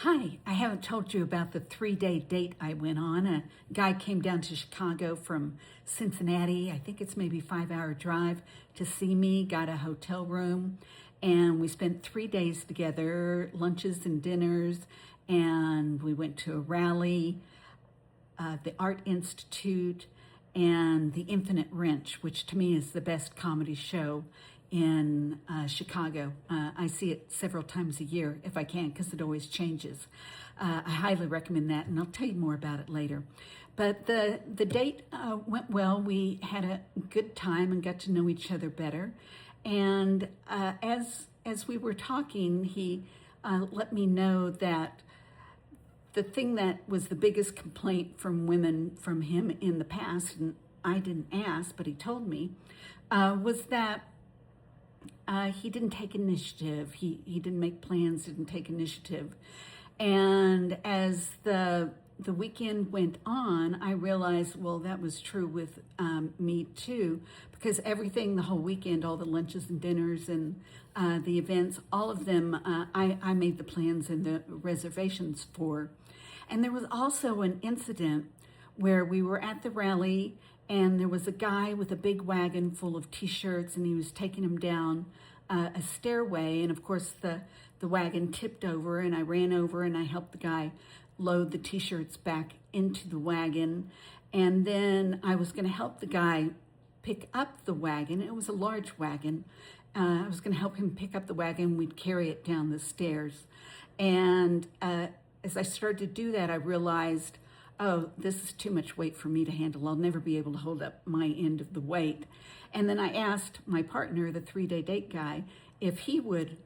Hi, I haven't told you about the 3-day date I went on. A guy came down to Chicago from Cincinnati. I think it's maybe 5-hour drive to see me, got a hotel room, and we spent 3 days together, lunches and dinners, and we went to a rally, the Art Institute, and the Infinite Wrench, which to me is the best comedy show in Chicago. I see it several times a year if I can, because it always changes. I highly recommend that, and I'll tell you more about it later. But the date went well. We had a good time and got to know each other better. And as we were talking, he let me know that the thing that was the biggest complaint from women from him in the past, and I didn't ask, but he told me, was that he didn't take initiative. He didn't make plans, didn't take initiative. And as the weekend went on, I realized, well, that was true with me too, because everything, the whole weekend, all the lunches and dinners and the events, all of them, I made the plans and the reservations for. And there was also an incident where we were at the rally and there was a guy with a big wagon full of t-shirts and he was taking them down a stairway. And of course the wagon tipped over and I ran over and I helped the guy load the t-shirts back into the wagon. And then I was going to help the guy pick up the wagon. It was a large wagon. I was going to help him pick up the wagon. We'd carry it down the stairs. And as I started to do that, I realized, oh, this is too much weight for me to handle. I'll never be able to hold up my end of the weight. And then I asked my partner, the 3-day date guy, if he would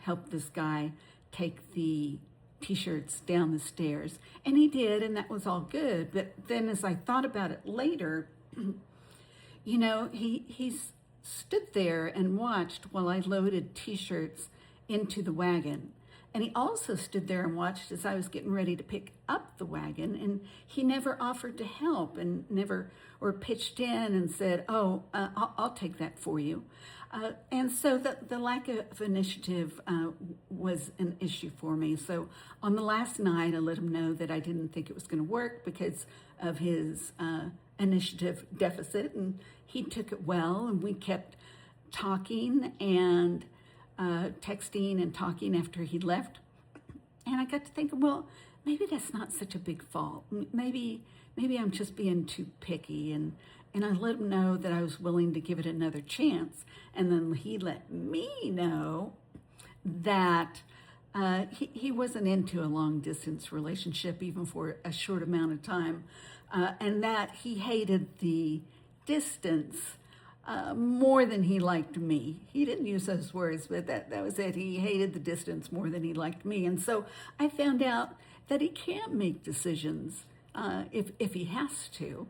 help this guy take the t-shirts down the stairs. And he did, and that was all good. But then as I thought about it later, you know, he stood there and watched while I loaded t-shirts into the wagon. And he also stood there and watched as I was getting ready to pick up the wagon, and he never offered to help and never, or pitched in and said, oh, I'll take that for you. And so the lack of initiative was an issue for me. So on the last night, I let him know that I didn't think it was going to work because of his initiative deficit, and he took it well, and we kept talking and texting and talking after he left. And I got to thinking, well, maybe that's not such a big fault. Maybe I'm just being too picky. And I let him know that I was willing to give it another chance. And then he let me know that he wasn't into a long distance relationship, even for a short amount of time, and that he hated the distance more than he liked me. He didn't use those words, but that was it. He hated the distance more than he liked me. And so I found out that he can't make decisions if he has to.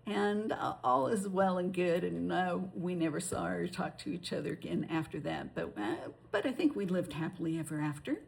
And all is well and good, and we never saw or talked to each other again after that. But I think we lived happily ever after.